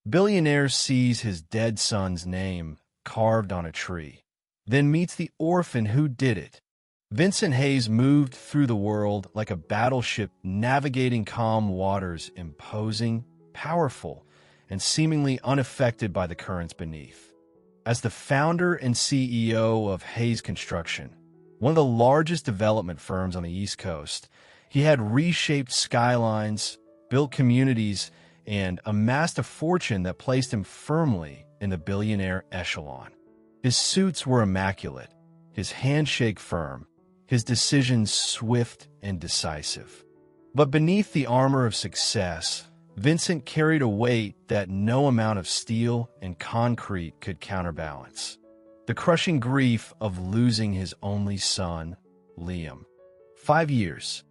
Billionaire sees his dead son's name carved on a tree, then meets the orphan who did it. Vincent Hayes moved through the world like a battleship navigating calm waters, imposing, powerful, and seemingly unaffected by the currents beneath. As the founder and CEO of Hayes Construction, one of the largest development firms on the East Coast, he had reshaped skylines, built communities, and amassed a fortune that placed him firmly in the billionaire echelon. His suits were immaculate, his handshake firm, his decisions swift and decisive. But beneath the armor of success, Vincent carried a weight that no amount of steel and concrete could counterbalance. The crushing grief of losing his only son, Liam. 5 years.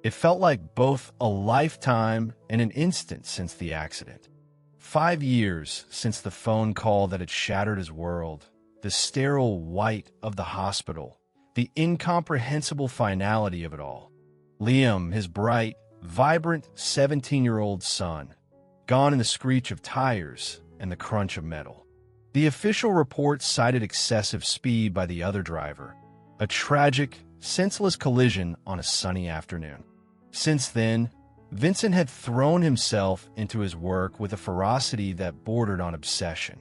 It felt like both a lifetime and an instant since the accident. 5 years since the phone call that had shattered his world, the sterile white of the hospital, the incomprehensible finality of it all. Liam, his bright, vibrant 17-year-old son, gone in the screech of tires and the crunch of metal. The official report cited excessive speed by the other driver, a tragic, senseless collision on a sunny afternoon. Since then, Vincent had thrown himself into his work with a ferocity that bordered on obsession.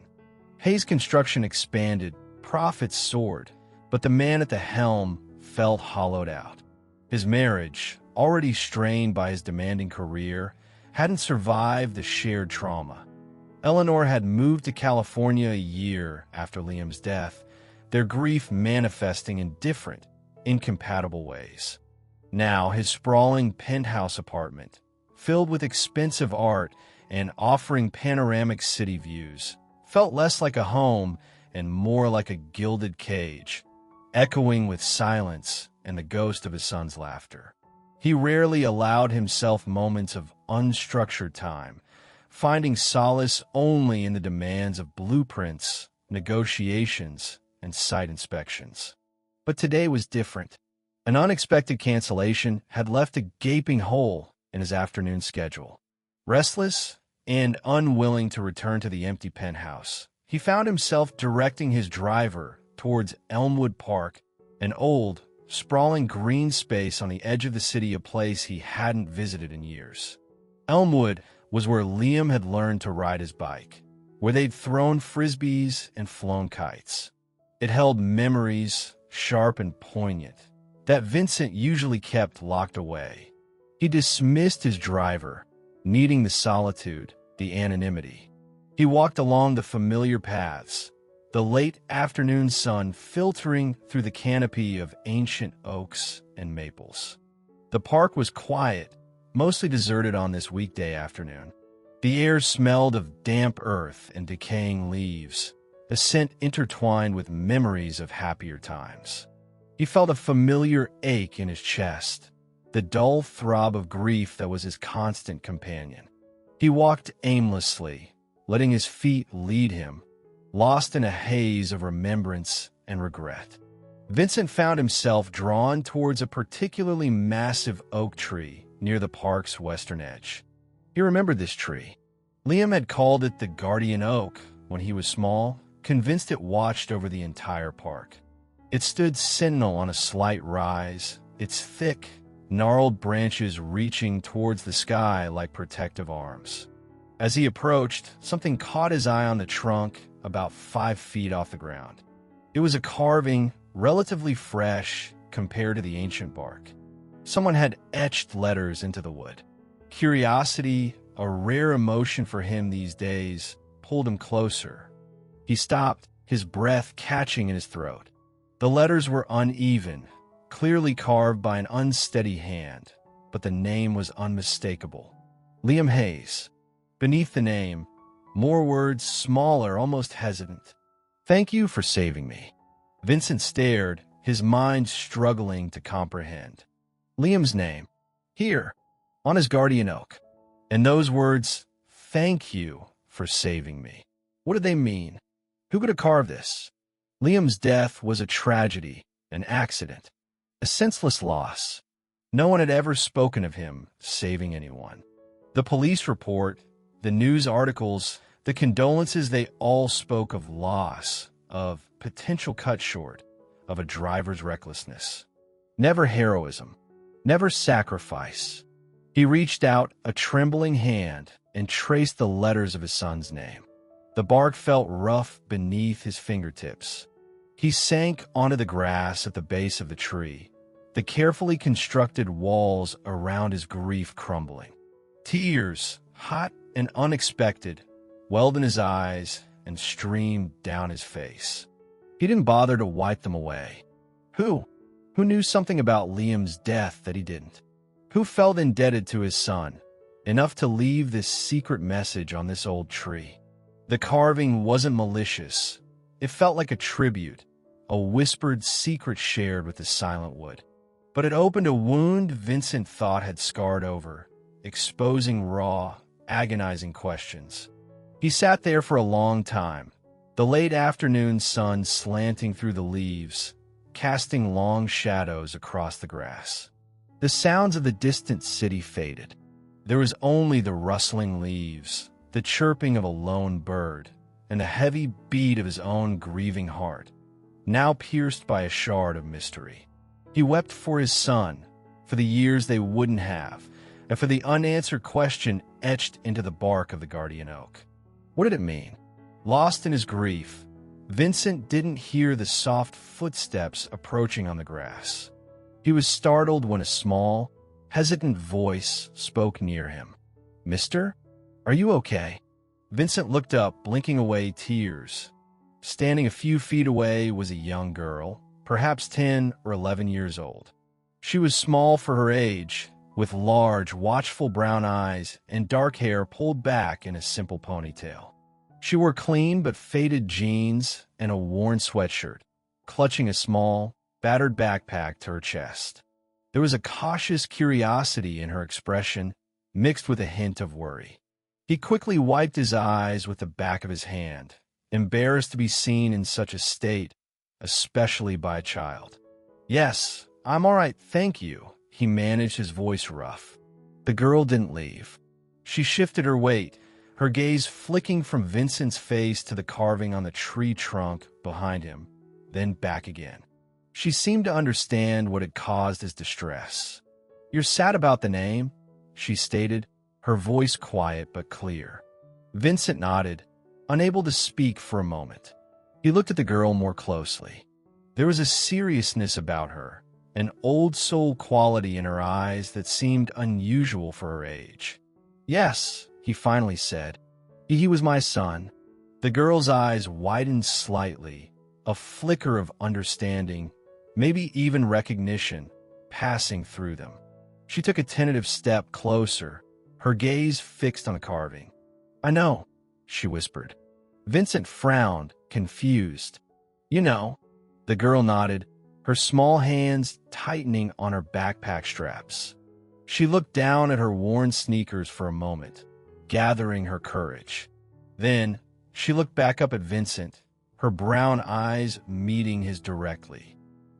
Hayes Construction expanded, profits soared, but the man at the helm felt hollowed out. His marriage, already strained by his demanding career, hadn't survived the shared trauma. Eleanor had moved to California a year after Liam's death, their grief manifesting in different, incompatible ways. Now, his sprawling penthouse apartment, filled with expensive art and offering panoramic city views, felt less like a home and more like a gilded cage, echoing with silence and the ghost of his son's laughter. He rarely allowed himself moments of unstructured time, finding solace only in the demands of blueprints, negotiations, and site inspections. But today was different. An unexpected cancellation had left a gaping hole in his afternoon schedule. Restless and unwilling to return to the empty penthouse, he found himself directing his driver towards Elmwood Park, an old, sprawling green space on the edge of the city, a place he hadn't visited in years. Elmwood was where Liam had learned to ride his bike, where they'd thrown frisbees and flown kites. It held memories, sharp and poignant, that Vincent usually kept locked away. He dismissed his driver, needing the solitude, the anonymity. He walked along the familiar paths, the late afternoon sun filtering through the canopy of ancient oaks and maples. The park was quiet, mostly deserted on this weekday afternoon. The air smelled of damp earth and decaying leaves, a scent intertwined with memories of happier times. He felt a familiar ache in his chest, the dull throb of grief that was his constant companion. He walked aimlessly, letting his feet lead him, lost in a haze of remembrance and regret. Vincent found himself drawn towards a particularly massive oak tree near the park's western edge. He remembered this tree. Liam had called it the Guardian Oak when he was small, convinced it watched over the entire park. It stood sentinel on a slight rise, its thick, gnarled branches reaching towards the sky like protective arms. As he approached, something caught his eye on the trunk about 5 feet off the ground. It was a carving, relatively fresh compared to the ancient bark. Someone had etched letters into the wood. Curiosity, a rare emotion for him these days, pulled him closer. He stopped, his breath catching in his throat. The letters were uneven, clearly carved by an unsteady hand, but the name was unmistakable. Liam Hayes. Beneath the name, more words, smaller, almost hesitant. "Thank you for saving me." Vincent stared, his mind struggling to comprehend. Liam's name, here, on his guardian oak. And those words, "Thank you for saving me." What did they mean? Who could have carved this? Liam's death was a tragedy, an accident, a senseless loss. No one had ever spoken of him saving anyone. The police report, the news articles, The condolences, they all spoke of loss, of potential cut short, of a driver's recklessness. Never heroism, never sacrifice. He reached out a trembling hand and traced the letters of his son's name. The bark felt rough beneath his fingertips. He sank onto the grass at the base of the tree, the carefully constructed walls around his grief crumbling. Tears, hot and unexpected, welled in his eyes and streamed down his face. He didn't bother to wipe them away. Who? Who knew something about Liam's death that he didn't? Who felt indebted to his son, enough to leave this secret message on this old tree? The carving wasn't malicious. It felt like a tribute, a whispered secret shared with the silent wood. But it opened a wound Vincent thought had scarred over, exposing raw, agonizing questions. He sat there for a long time, the late afternoon sun slanting through the leaves, casting long shadows across the grass. The sounds of the distant city faded. There was only the rustling leaves, the chirping of a lone bird, and the heavy beat of his own grieving heart, now pierced by a shard of mystery. He wept for his son, for the years they wouldn't have, and for the unanswered question etched into the bark of the guardian oak. What did it mean? Lost in his grief, Vincent didn't hear the soft footsteps approaching on the grass. He was startled when a small, hesitant voice spoke near him. "Mister, are you okay?" Vincent looked up, blinking away tears. Standing a few feet away was a young girl, perhaps 10 or 11 years old. She was small for her age, with large, watchful brown eyes and dark hair pulled back in a simple ponytail. She wore clean but faded jeans and a worn sweatshirt, clutching a small, battered backpack to her chest. There was a cautious curiosity in her expression, mixed with a hint of worry. He quickly wiped his eyes with the back of his hand, embarrassed to be seen in such a state, especially by a child. "Yes, I'm all right, thank you," he managed, his voice rough. The girl didn't leave. She shifted her weight, her gaze flicking from Vincent's face to the carving on the tree trunk behind him, then back again. She seemed to understand what had caused his distress. "You're sad about the name?" she stated, her voice quiet but clear. Vincent nodded, unable to speak for a moment. He looked at the girl more closely. There was a seriousness about her, an old-soul quality in her eyes that seemed unusual for her age. "Yes," he finally said. He was my son." The girl's eyes widened slightly, a flicker of understanding, maybe even recognition, passing through them. She took a tentative step closer, her gaze fixed on the carving. "I know," she whispered. Vincent frowned, confused. "You know." The girl nodded, her small hands tightening on her backpack straps. She looked down at her worn sneakers for a moment, gathering her courage. Then, she looked back up at Vincent, her brown eyes meeting his directly.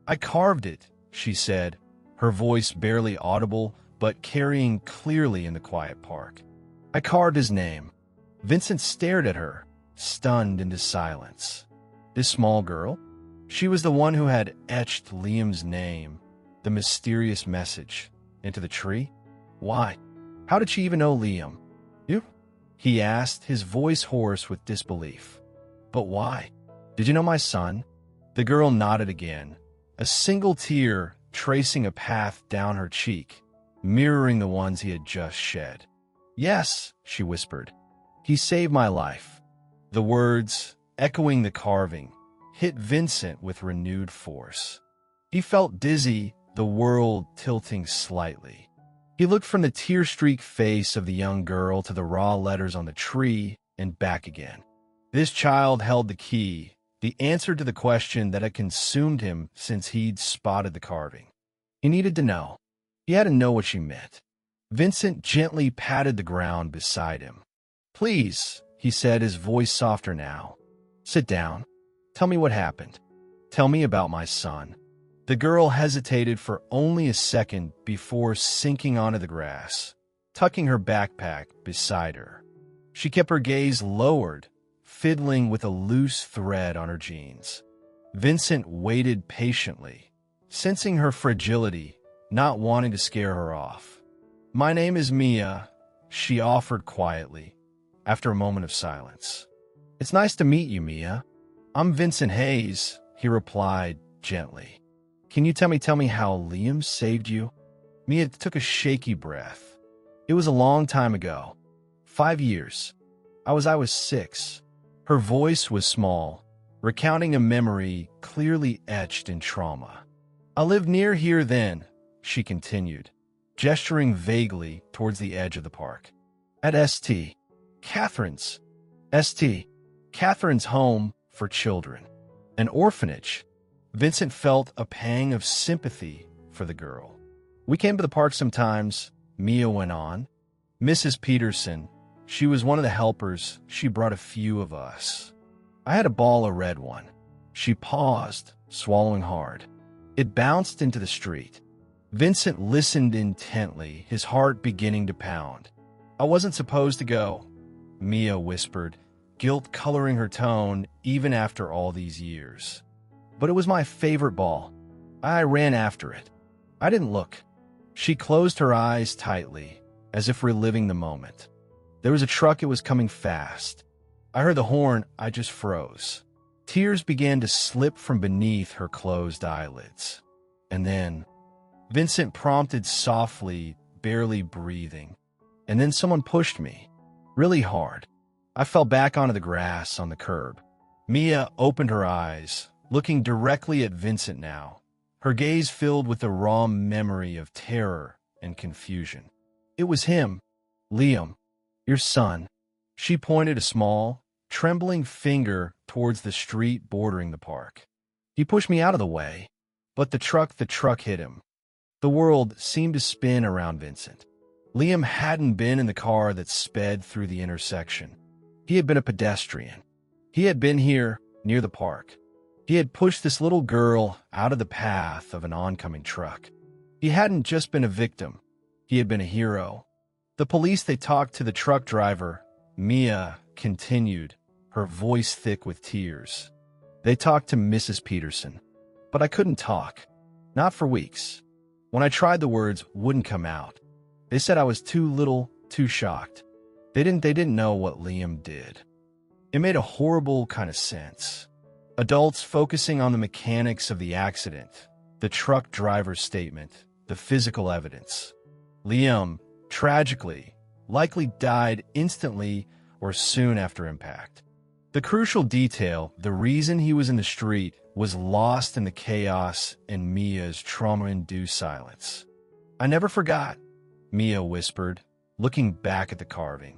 "I carved it," she said, her voice barely audible but carrying clearly in the quiet park. "I carved his name." Vincent stared at her, stunned into silence. This small girl? She was the one who had etched Liam's name, the mysterious message, into the tree? Why? How did she even know Liam? "You?" he asked, his voice hoarse with disbelief. "But why? Did you know my son?" The girl nodded again, a single tear tracing a path down her cheek, mirroring the ones he had just shed. "Yes," she whispered. "He saved my life." The words, echoing the carving, hit Vincent with renewed force. He felt dizzy, the world tilting slightly. He looked from the tear-streaked face of the young girl to the raw letters on the tree and back again. This child held the key, the answer to the question that had consumed him since he'd spotted the carving. He needed to know. He had to know what she meant. Vincent gently patted the ground beside him. "Please," he said, his voice softer now. "Sit down. Tell me what happened. Tell me about my son." The girl hesitated for only a second before sinking onto the grass, tucking her backpack beside her. She kept her gaze lowered, fiddling with a loose thread on her jeans. Vincent waited patiently, sensing her fragility, not wanting to scare her off. "My name is Mia," she offered quietly, after a moment of silence. "It's nice to meet you, Mia." "I'm Vincent Hayes," he replied gently. "Can you tell me how Liam saved you?" Mia took a shaky breath. "It was a long time ago. 5 years. I was 6. Her voice was small, recounting a memory clearly etched in trauma. "I lived near here then," she continued, gesturing vaguely towards the edge of the park. "At St. Catherine's. St. Catherine's Home for Children. An orphanage." Vincent felt a pang of sympathy for the girl. "We came to the park sometimes," Mia went on. "Mrs. Peterson, she was one of the helpers. She brought a few of us. I had a ball, a red one." She paused, swallowing hard. It bounced into the street. Vincent listened intently, his heart beginning to pound. "I wasn't supposed to go," Mia whispered, guilt coloring her tone even after all these years. "But it was my favorite ball. I ran after it. I didn't look." She closed her eyes tightly, as if reliving the moment. "There was a truck, it was coming fast. I heard the horn, I just froze." Tears began to slip from beneath her closed eyelids. And then, Vincent prompted softly, barely breathing. "And then someone pushed me, really hard. I fell back onto the grass on the curb." Mia opened her eyes, looking directly at Vincent now, her gaze filled with the raw memory of terror and confusion. "It was him, Liam, your son." She pointed a small, trembling finger towards the street bordering the park. "He pushed me out of the way, but the truck hit him." The world seemed to spin around Vincent. Liam hadn't been in the car that sped through the intersection. He had been a pedestrian. He had been here, near the park. He had pushed this little girl out of the path of an oncoming truck. He hadn't just been a victim. He had been a hero. "The police, they talked to the truck driver," Mia continued, her voice thick with tears. "They talked to Mrs. Peterson, but I couldn't talk. Not for weeks. When I tried, the words wouldn't come out. They said I was too little, too shocked. They didn't know what Liam did." It made a horrible kind of sense. Adults focusing on the mechanics of the accident, the truck driver's statement, the physical evidence. Liam, tragically, likely died instantly or soon after impact. The crucial detail, the reason he was in the street, was lost in the chaos and Mia's trauma-induced silence. "I never forgot," Mia whispered, looking back at the carving.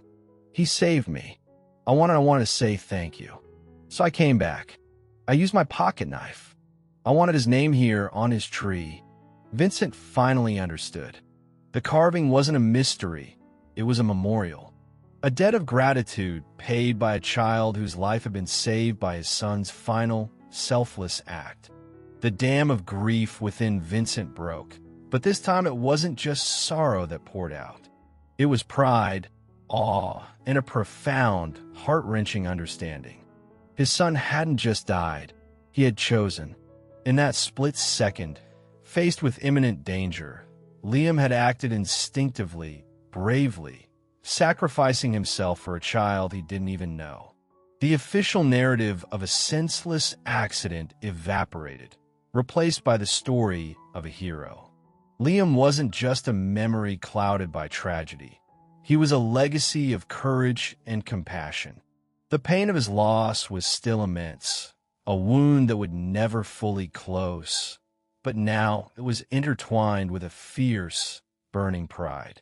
"He saved me. I wanted to say thank you. So I came back. I used my pocket knife. I wanted his name here on his tree." Vincent finally understood. The carving wasn't a mystery. It was a memorial. A debt of gratitude paid by a child whose life had been saved by his son's final, selfless act. The dam of grief within Vincent broke, but this time it wasn't just sorrow that poured out. It was pride, awe, and a profound, heart-wrenching understanding. His son hadn't just died, he had chosen. In that split second, faced with imminent danger, Liam had acted instinctively, bravely, sacrificing himself for a child he didn't even know. The official narrative of a senseless accident evaporated, replaced by the story of a hero. Liam wasn't just a memory clouded by tragedy. He was a legacy of courage and compassion. The pain of his loss was still immense, a wound that would never fully close, but now it was intertwined with a fierce, burning pride.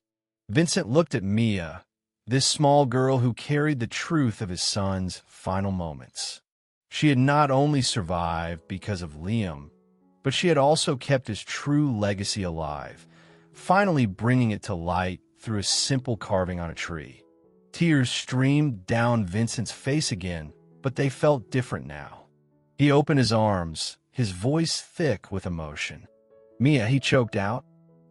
Vincent looked at Mia, this small girl who carried the truth of his son's final moments. She had not only survived because of Liam, but she had also kept his true legacy alive, finally bringing it to light through a simple carving on a tree. Tears streamed down Vincent's face again, but they felt different now. He opened his arms, his voice thick with emotion. "Mia," he choked out.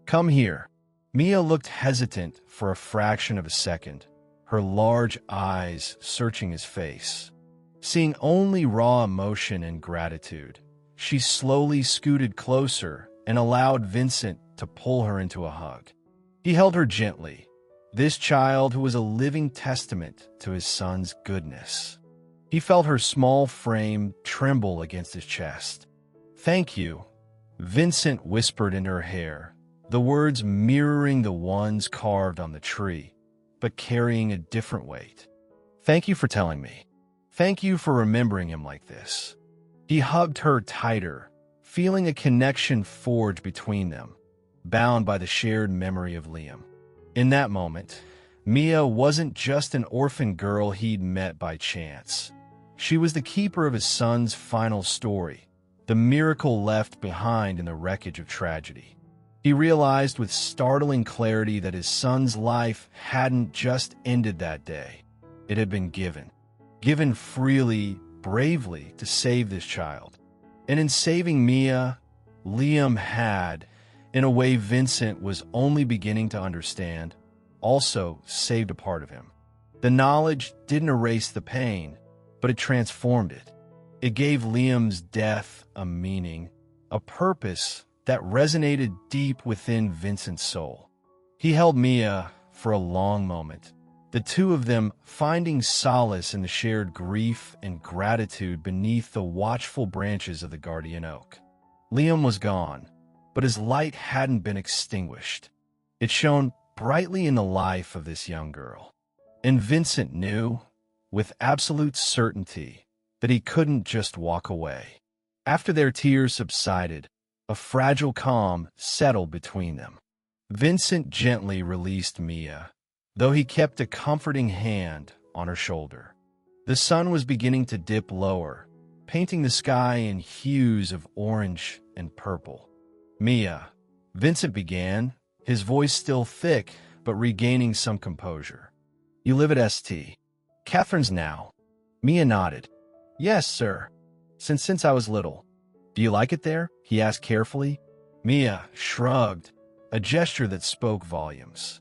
"Come here." Mia looked hesitant for a fraction of a second, her large eyes searching his face. Seeing only raw emotion and gratitude, she slowly scooted closer and allowed Vincent to pull her into a hug. He held her gently, this child who was a living testament to his son's goodness. He felt her small frame tremble against his chest. "Thank you," Vincent whispered in her hair, the words mirroring the ones carved on the tree, but carrying a different weight. "Thank you for telling me. Thank you for remembering him like this." He hugged her tighter, feeling a connection forge between them, bound by the shared memory of Liam. In that moment, Mia wasn't just an orphan girl he'd met by chance. She was the keeper of his son's final story, the miracle left behind in the wreckage of tragedy. He realized with startling clarity that his son's life hadn't just ended that day. It had been given freely, bravely to save this child. And in saving Mia, Liam had, in a way Vincent was only beginning to understand, also saved a part of him. The knowledge didn't erase the pain, but it transformed it. It gave Liam's death a meaning, a purpose that resonated deep within Vincent's soul. He held Mia for a long moment, the two of them finding solace in the shared grief and gratitude beneath the watchful branches of the guardian oak. Liam was gone, but his light hadn't been extinguished. It shone brightly in the life of this young girl. And Vincent knew, with absolute certainty, that he couldn't just walk away. After their tears subsided, a fragile calm settled between them. Vincent gently released Mia, though he kept a comforting hand on her shoulder. The sun was beginning to dip lower, painting the sky in hues of orange and purple. "Mia," Vincent began, his voice still thick but regaining some composure. "You live at St. Catherine's now?" Mia nodded. "Yes, sir. Since I was little." "Do you like it there?" he asked carefully. Mia shrugged, a gesture that spoke volumes.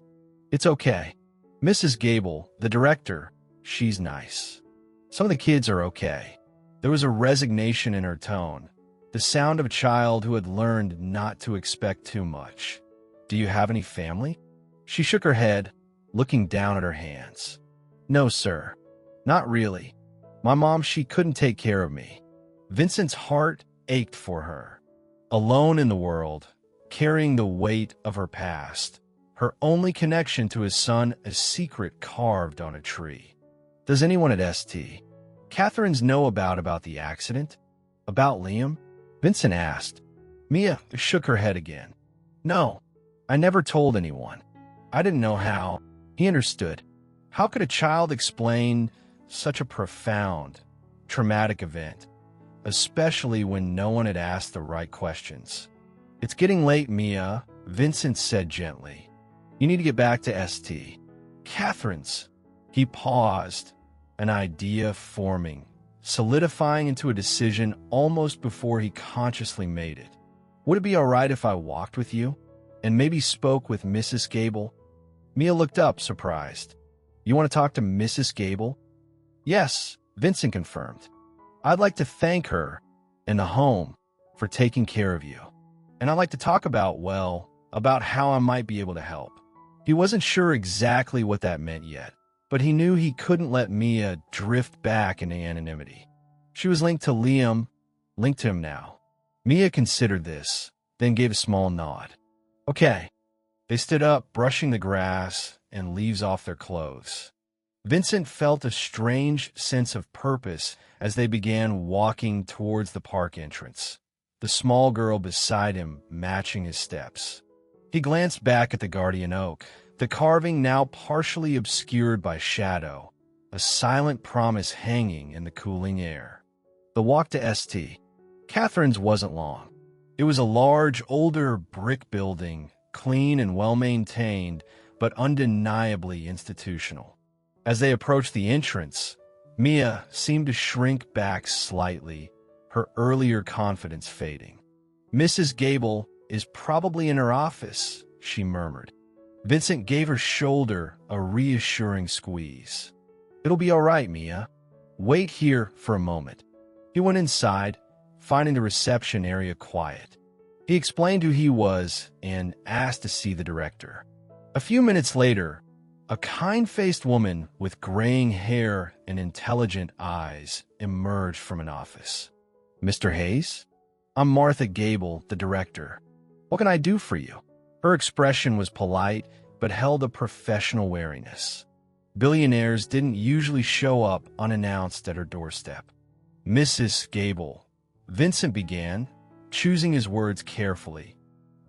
"It's okay. Mrs. Gable, the director, she's nice. Some of the kids are okay." There was a resignation in her tone, the sound of a child who had learned not to expect too much. "Do you have any family?" She shook her head, looking down at her hands. "No, sir. Not really. My mom, she couldn't take care of me." Vincent's heart ached for her. Alone in the world, carrying the weight of her past, her only connection to his son a secret carved on a tree. "Does anyone at St. Catherine's know about the accident? About Liam?" Vincent asked. Mia shook her head again. "No, I never told anyone. I didn't know how." He understood. How could a child explain such a profound, traumatic event, especially when no one had asked the right questions? "It's getting late, Mia," Vincent said gently. "You need to get back to St. Catherine's." He paused, an idea forming, solidifying into a decision almost before he consciously made it. "Would it be all right if I walked with you and maybe spoke with Mrs. Gable?" Mia looked up, surprised. "You want to talk to Mrs. Gable?" "Yes," Vincent confirmed. "I'd like to thank her and the home for taking care of you. And I'd like to talk about how I might be able to help." He wasn't sure exactly what that meant yet, but he knew he couldn't let Mia drift back into anonymity. She was linked to Liam, linked to him now. Mia considered this, then gave a small nod. "Okay." They stood up, brushing the grass and leaves off their clothes. Vincent felt a strange sense of purpose as they began walking towards the park entrance, the small girl beside him matching his steps. He glanced back at the guardian oak, the carving now partially obscured by shadow, a silent promise hanging in the cooling air. The walk to St. Catherine's wasn't long. It was a large, older brick building, clean and well-maintained, but undeniably institutional. As they approached the entrance, Mia seemed to shrink back slightly, her earlier confidence fading. "Mrs. Gable is probably in her office," she murmured. Vincent gave her shoulder a reassuring squeeze. "It'll be all right, Mia. Wait here for a moment." He went inside, finding the reception area quiet. He explained who he was and asked to see the director. A few minutes later, a kind-faced woman with graying hair and intelligent eyes emerged from an office. "Mr. Hayes? I'm Martha Gable, the director. What can I do for you?" Her expression was polite, but held a professional wariness. Billionaires didn't usually show up unannounced at her doorstep. "Mrs. Gable," Vincent began, choosing his words carefully.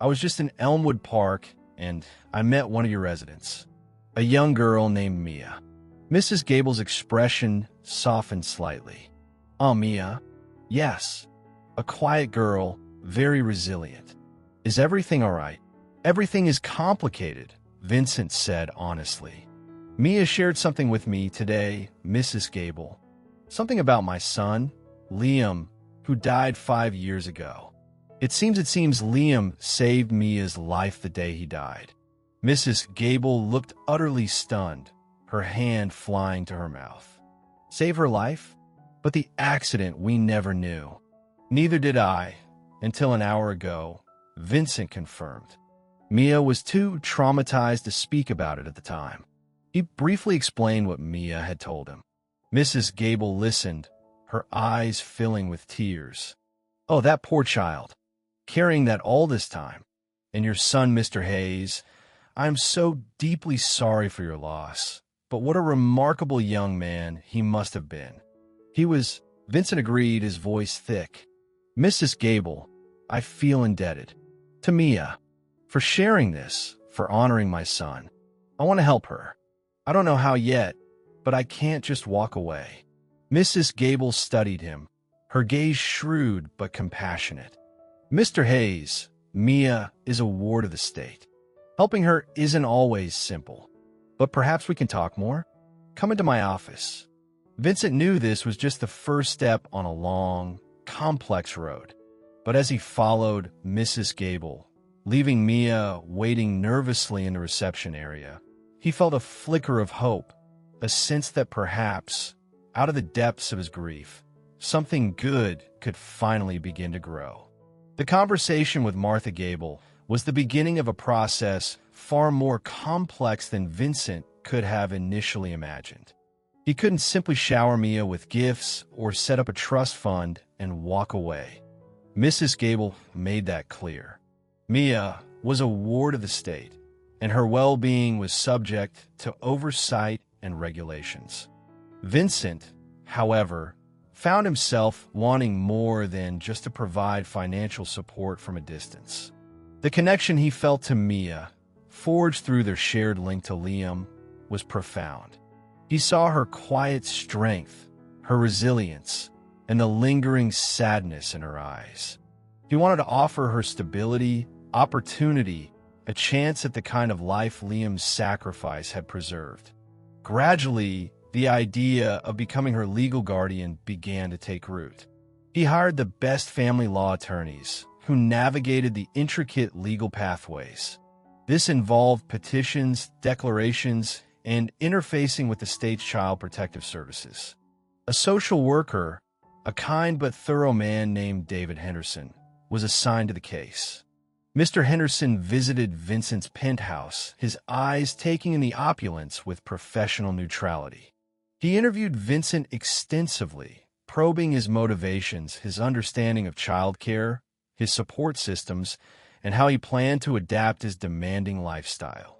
"I was just in Elmwood Park, and I met one of your residents, a young girl named Mia." Mrs. Gable's expression softened slightly. "Oh, Mia? Yes. A quiet girl, very resilient. Is everything all right?" "Everything is complicated," Vincent said honestly. "Mia shared something with me today, Mrs. Gable. Something about my son, Liam, who died 5 years ago. It seems Liam saved Mia's life the day he died." Mrs. Gable looked utterly stunned, her hand flying to her mouth. "Save her life? But the accident we never knew." "Neither did I, until an hour ago," Vincent confirmed. "Mia was too traumatized to speak about it at the time." He briefly explained what Mia had told him. Mrs. Gable listened, her eyes filling with tears. "Oh, that poor child. Carrying that all this time. And your son, Mr. Hayes. I am so deeply sorry for your loss. But what a remarkable young man he must have been." "He was," Vincent agreed, his voice thick. "Mrs. Gable, I feel indebted to Mia for sharing this, for honoring my son. I want to help her. I don't know how yet, but I can't just walk away." Mrs. Gable studied him, her gaze shrewd but compassionate. "Mr. Hayes, Mia is a ward of the state. Helping her isn't always simple. But perhaps we can talk more? Come into my office." Vincent knew this was just the first step on a long, complex road. But as he followed Mrs. Gable, leaving Mia waiting nervously in the reception area, he felt a flicker of hope, a sense that perhaps, out of the depths of his grief, something good could finally begin to grow. The conversation with Martha Gable was the beginning of a process far more complex than Vincent could have initially imagined. He couldn't simply shower Mia with gifts or set up a trust fund and walk away. Mrs. Gable made that clear. Mia was a ward of the state, and her well-being was subject to oversight and regulations. Vincent, however, found himself wanting more than just to provide financial support from a distance. The connection he felt to Mia, forged through their shared link to Liam, was profound. He saw her quiet strength, her resilience, and the lingering sadness in her eyes. He wanted to offer her stability, opportunity, a chance at the kind of life Liam's sacrifice had preserved. Gradually, the idea of becoming her legal guardian began to take root. He hired the best family law attorneys, who navigated the intricate legal pathways. This involved petitions, declarations, and interfacing with the state's child protective services. A social worker, a kind but thorough man named David Henderson, was assigned to the case. Mr. Henderson visited Vincent's penthouse, his eyes taking in the opulence with professional neutrality. He interviewed Vincent extensively, probing his motivations, his understanding of childcare, his support systems, and how he planned to adapt his demanding lifestyle.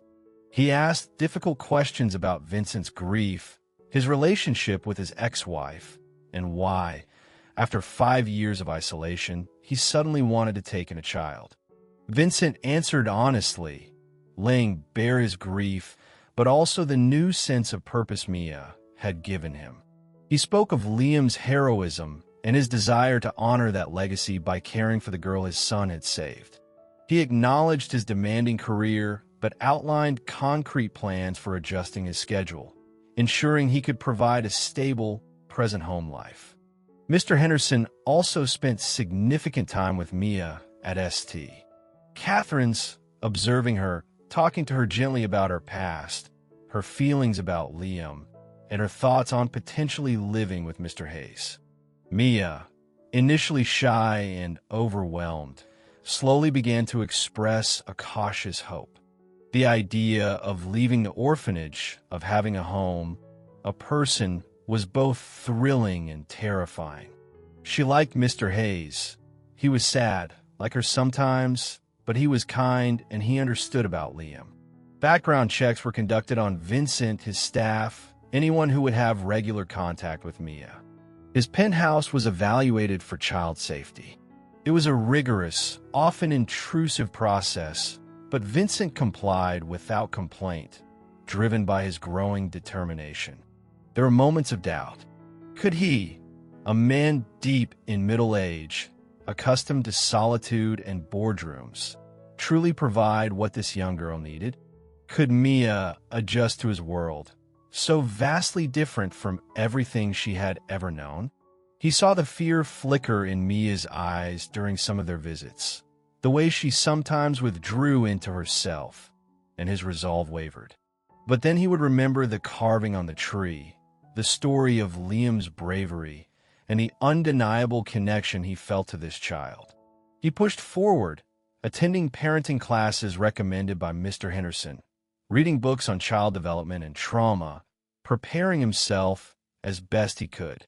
He asked difficult questions about Vincent's grief, his relationship with his ex-wife, and why, after 5 years of isolation, he suddenly wanted to take in a child. Vincent answered honestly, laying bare his grief, but also the new sense of purpose Mia had given him. He spoke of Liam's heroism and his desire to honor that legacy by caring for the girl his son had saved. He acknowledged his demanding career, but outlined concrete plans for adjusting his schedule, ensuring he could provide a stable, present home life. Mr. Henderson also spent significant time with Mia at St. Catherine's, observing her, talking to her gently about her past, her feelings about Liam, and her thoughts on potentially living with Mr. Hayes. Mia, initially shy and overwhelmed, slowly began to express a cautious hope. The idea of leaving the orphanage, of having a home, a person, was both thrilling and terrifying. She liked Mr. Hayes. He was sad, like her sometimes, but he was kind and he understood about Liam. Background checks were conducted on Vincent, his staff, anyone who would have regular contact with Mia. His penthouse was evaluated for child safety. It was a rigorous, often intrusive process, but Vincent complied without complaint, driven by his growing determination. There were moments of doubt. Could he, a man deep in middle age, accustomed to solitude and boardrooms, truly provide what this young girl needed? Could Mia adjust to his world, so vastly different from everything she had ever known? He saw the fear flicker in Mia's eyes during some of their visits, the way she sometimes withdrew into herself, and his resolve wavered. But then he would remember the carving on the tree, the story of Liam's bravery, and the undeniable connection he felt to this child. He pushed forward, attending parenting classes recommended by Mr. Henderson, reading books on child development and trauma, preparing himself as best he could.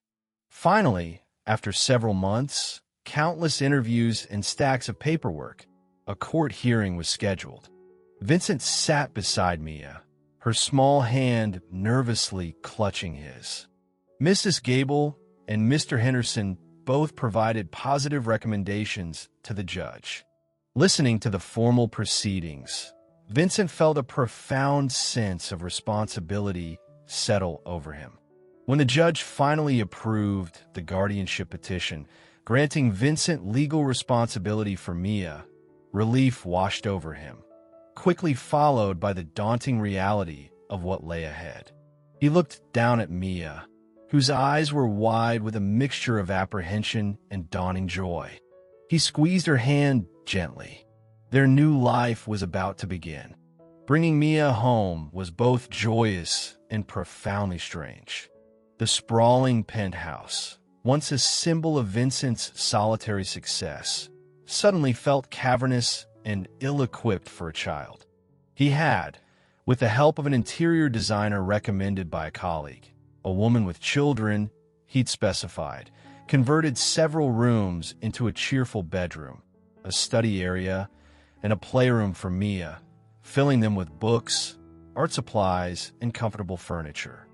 Finally, after several months, countless interviews, and stacks of paperwork, a court hearing was scheduled. Vincent sat beside Mia, her small hand nervously clutching his. Mrs. Gable and Mr. Henderson both provided positive recommendations to the judge. Listening to the formal proceedings, Vincent felt a profound sense of responsibility settle over him. When the judge finally approved the guardianship petition, granting Vincent legal responsibility for Mia, relief washed over him, quickly followed by the daunting reality of what lay ahead. He looked down at Mia, whose eyes were wide with a mixture of apprehension and dawning joy. He squeezed her hand gently. Their new life was about to begin. Bringing Mia home was both joyous and profoundly strange. The sprawling penthouse, once a symbol of Vincent's solitary success, suddenly felt cavernous and ill-equipped for a child. He had, with the help of an interior designer recommended by a colleague, a woman with children, he'd specified, converted several rooms into a cheerful bedroom, a study area, and a playroom for Mia, filling them with books, art supplies, and comfortable furniture.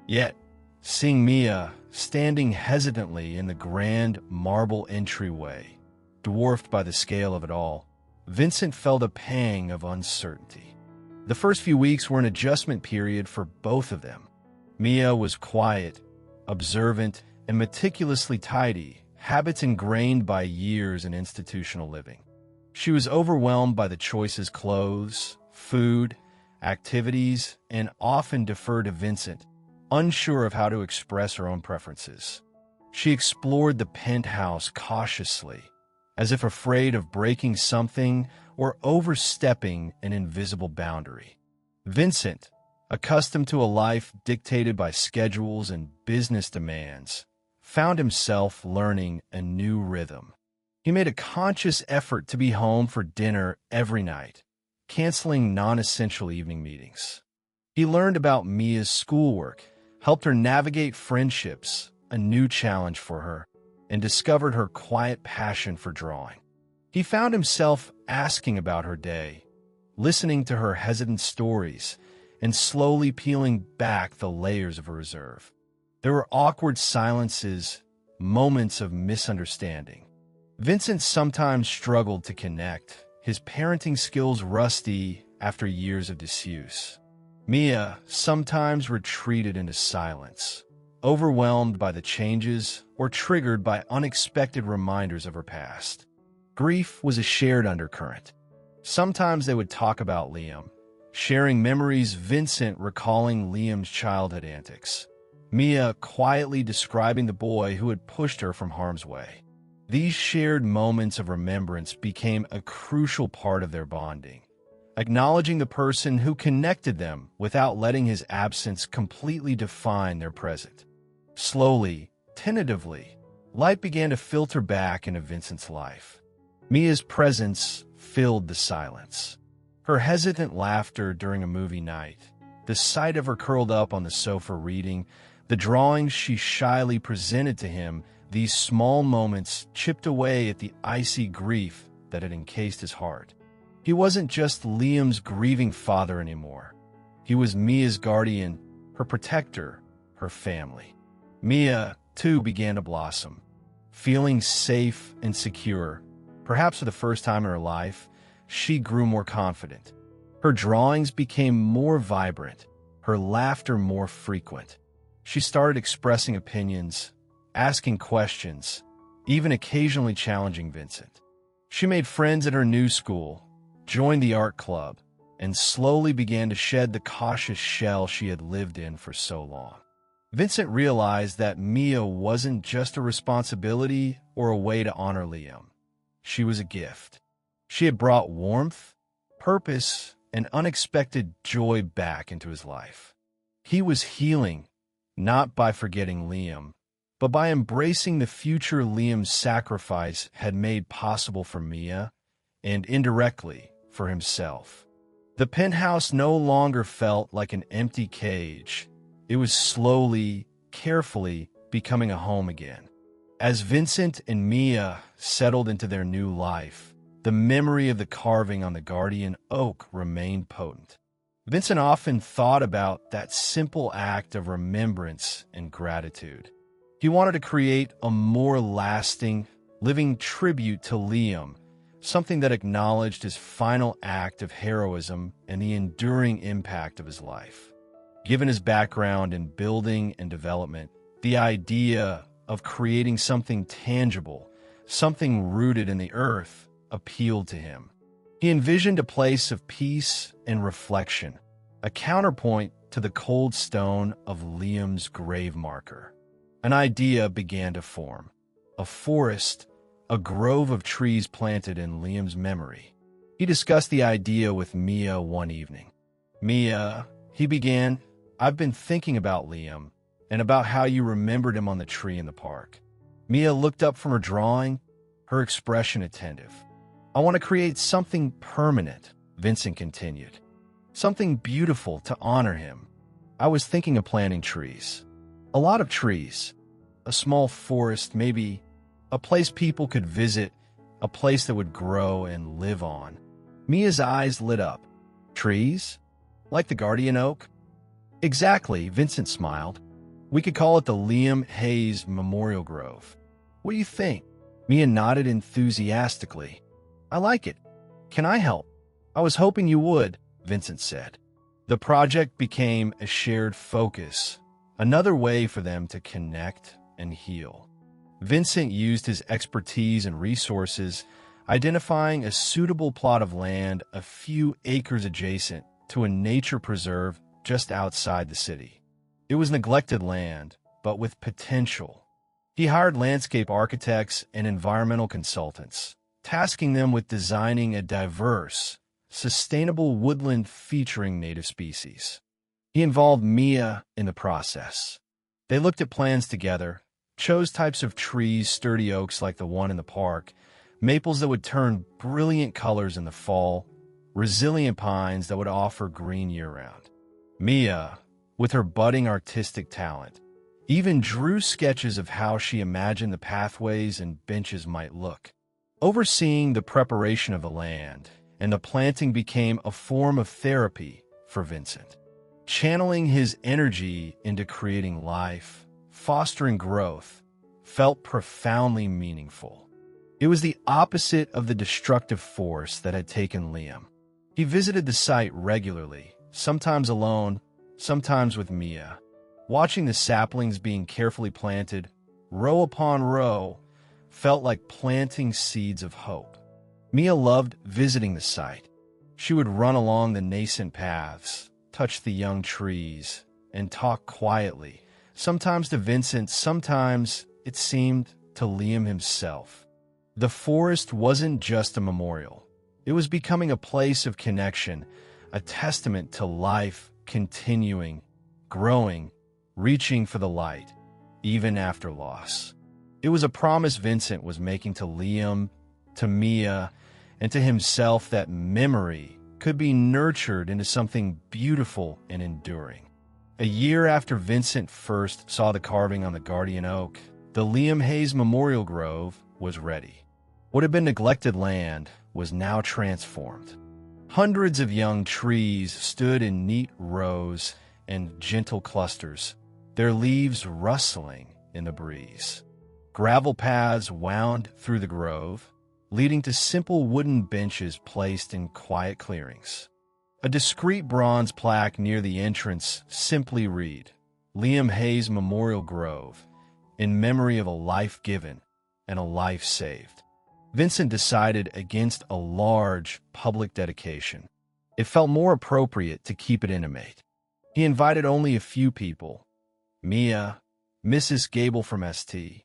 Yet, seeing Mia standing hesitantly in the grand marble entryway, dwarfed by the scale of it all, Vincent felt a pang of uncertainty. The first few weeks were an adjustment period for both of them. Mia was quiet, observant, and meticulously tidy, habits ingrained by years in institutional living. She was overwhelmed by the choices: clothes, food, activities, and often deferred to Vincent, unsure of how to express her own preferences. She explored the penthouse cautiously, as if afraid of breaking something or overstepping an invisible boundary. Vincent, accustomed to a life dictated by schedules and business demands, found himself learning a new rhythm. He made a conscious effort to be home for dinner every night, canceling non-essential evening meetings. He learned about Mia's schoolwork, helped her navigate friendships, a new challenge for her, and discovered her quiet passion for drawing. He found himself asking about her day, listening to her hesitant stories, and slowly peeling back the layers of her reserve. There were awkward silences, moments of misunderstanding. Vincent sometimes struggled to connect, his parenting skills rusty after years of disuse. Mia sometimes retreated into silence, overwhelmed by the changes or triggered by unexpected reminders of her past. Grief was a shared undercurrent. Sometimes they would talk about Liam, sharing memories, Vincent recalling Liam's childhood antics, Mia quietly describing the boy who had pushed her from harm's way. These shared moments of remembrance became a crucial part of their bonding, acknowledging the person who connected them without letting his absence completely define their present. Slowly, tentatively, light began to filter back into Vincent's life. Mia's presence filled the silence. Her hesitant laughter during a movie night, the sight of her curled up on the sofa reading, the drawings she shyly presented to him, these small moments chipped away at the icy grief that had encased his heart. He wasn't just Liam's grieving father anymore. He was Mia's guardian, her protector, her family. Mia, too, began to blossom. Feeling safe and secure, perhaps for the first time in her life, she grew more confident. Her drawings became more vibrant, her laughter more frequent. She started expressing opinions, asking questions, even occasionally challenging Vincent. She made friends at her new school, joined the art club, and slowly began to shed the cautious shell she had lived in for so long. Vincent realized that Mia wasn't just a responsibility or a way to honor Liam. She was a gift. She had brought warmth, purpose, and unexpected joy back into his life. He was healing, not by forgetting Liam, but by embracing the future Liam's sacrifice had made possible for Mia, and indirectly for himself. The penthouse no longer felt like an empty cage. It was slowly, carefully becoming a home again. As Vincent and Mia settled into their new life, the memory of the carving on the guardian oak remained potent. Vincent often thought about that simple act of remembrance and gratitude. He wanted to create a more lasting, living tribute to Liam, something that acknowledged his final act of heroism and the enduring impact of his life. Given his background in building and development, the idea of creating something tangible, something rooted in the earth, appealed to him. He envisioned a place of peace and reflection, a counterpoint to the cold stone of Liam's grave marker. An idea began to form. A forest, a grove of trees planted in Liam's memory. He discussed the idea with Mia one evening. "Mia," he began, "I've been thinking about Liam and about how you remembered him on the tree in the park." Mia looked up from her drawing, her expression attentive. "I want to create something permanent," Vincent continued. "Something beautiful to honor him. I was thinking of planting trees. A lot of trees. A small forest, maybe a place people could visit, a place that would grow and live on." Mia's eyes lit up. "Trees? Like the guardian oak?" "Exactly," Vincent smiled. "We could call it the Liam Hayes Memorial Grove. What do you think?" Mia nodded enthusiastically. "I like it. Can I help?" "I was hoping you would," Vincent said. The project became a shared focus, another way for them to connect and heal. Vincent used his expertise and resources, identifying a suitable plot of land a few acres adjacent to a nature preserve just outside the city. It was neglected land, but with potential. He hired landscape architects and environmental consultants, tasking them with designing a diverse, sustainable woodland featuring native species. He involved Mia in the process. They looked at plans together, chose types of trees, sturdy oaks like the one in the park, maples that would turn brilliant colors in the fall, resilient pines that would offer green year-round. Mia, with her budding artistic talent, even drew sketches of how she imagined the pathways and benches might look. Overseeing the preparation of the land and the planting became a form of therapy for Vincent. Channeling his energy into creating life, fostering growth, felt profoundly meaningful. It was the opposite of the destructive force that had taken Liam. He visited the site regularly, sometimes alone, sometimes with Mia, watching the saplings being carefully planted, row upon row, felt like planting seeds of hope. Mia loved visiting the site. She would run along the nascent paths, touch the young trees, and talk quietly, sometimes to Vincent, sometimes, it seemed, to Liam himself. The forest wasn't just a memorial. It was becoming a place of connection, a testament to life continuing, growing, reaching for the light, even after loss. It was a promise Vincent was making to Liam, to Mia, and to himself that memory could be nurtured into something beautiful and enduring. A year after Vincent first saw the carving on the guardian oak, the Liam Hayes Memorial Grove was ready. What had been neglected land was now transformed. Hundreds of young trees stood in neat rows and gentle clusters, their leaves rustling in the breeze. Gravel paths wound through the grove, leading to simple wooden benches placed in quiet clearings. A discreet bronze plaque near the entrance simply read, "Liam Hayes Memorial Grove, in memory of a life given and a life saved." Vincent decided against a large public dedication. It felt more appropriate to keep it intimate. He invited only a few people: Mia, Mrs. Gable from St.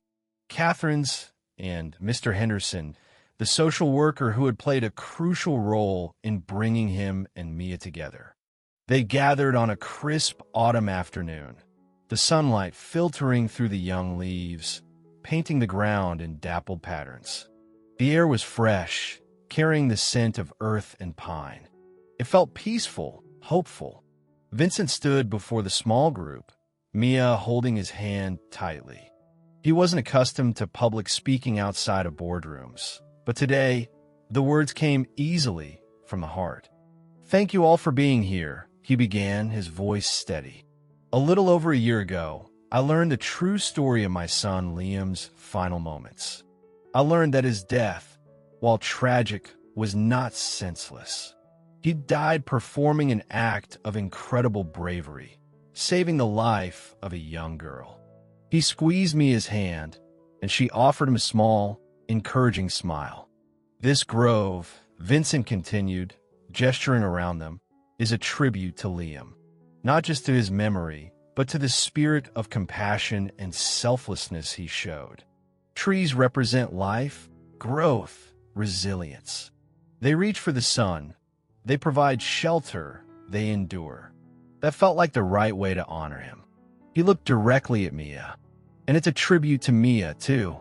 Catherine's, and Mr. Henderson, the social worker who had played a crucial role in bringing him and Mia together. They gathered on a crisp autumn afternoon, the sunlight filtering through the young leaves, painting the ground in dappled patterns. The air was fresh, carrying the scent of earth and pine. It felt peaceful, hopeful. Vincent stood before the small group, Mia holding his hand tightly. He wasn't accustomed to public speaking outside of boardrooms, but today, the words came easily from the heart. "Thank you all for being here," he began, his voice steady. "A little over a year ago, I learned the true story of my son Liam's final moments. I learned that his death, while tragic, was not senseless. He died performing an act of incredible bravery, saving the life of a young girl." He squeezed Mia's hand, and she offered him a small, encouraging smile. "This grove," Vincent continued, gesturing around them, "is a tribute to Liam, not just to his memory, but to the spirit of compassion and selflessness he showed. Trees represent life, growth, resilience. They reach for the sun. They provide shelter. They endure." That felt like the right way to honor him. He looked directly at Mia, and it's a tribute to Mia, too,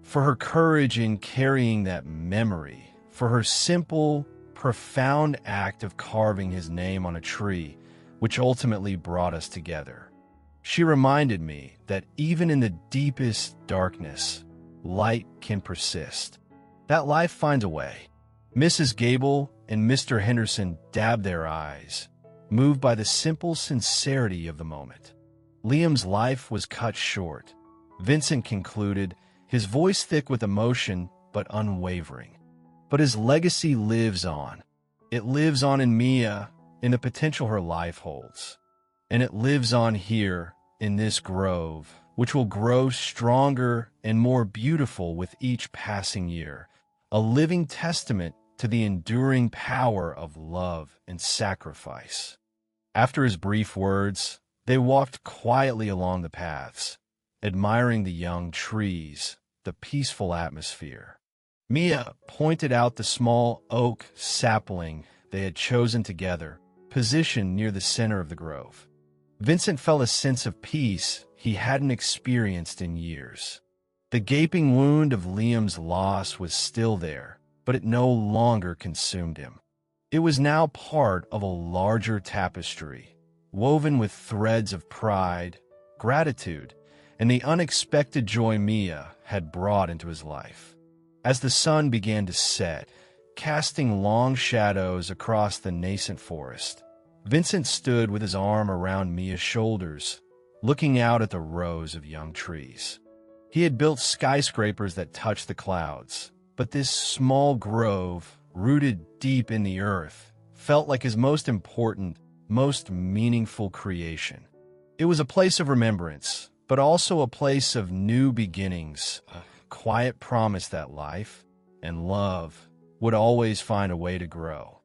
for her courage in carrying that memory, for her simple, profound act of carving his name on a tree, which ultimately brought us together. She reminded me that even in the deepest darkness, light can persist, that life finds a way. Mrs. Gable and Mr. Henderson dabbed their eyes, moved by the simple sincerity of the moment. Liam's life was cut short, Vincent concluded, his voice thick with emotion but unwavering. But his legacy lives on. It lives on in Mia, in the potential her life holds. And it lives on here, in this grove, which will grow stronger and more beautiful with each passing year, a living testament to the enduring power of love and sacrifice. After his brief words, they walked quietly along the paths, admiring the young trees, the peaceful atmosphere. Mia pointed out the small oak sapling they had chosen together, positioned near the center of the grove. Vincent felt a sense of peace he hadn't experienced in years. The gaping wound of Liam's loss was still there, but it no longer consumed him. It was now part of a larger tapestry, woven with threads of pride, gratitude, and the unexpected joy Mia had brought into his life. As the sun began to set, casting long shadows across the nascent forest, Vincent stood with his arm around Mia's shoulders, looking out at the rows of young trees. He had built skyscrapers that touched the clouds, but this small grove, rooted deep in the earth, felt like his most important, most meaningful creation. It was a place of remembrance, but also a place of new beginnings, a quiet promise that life and love would always find a way to grow.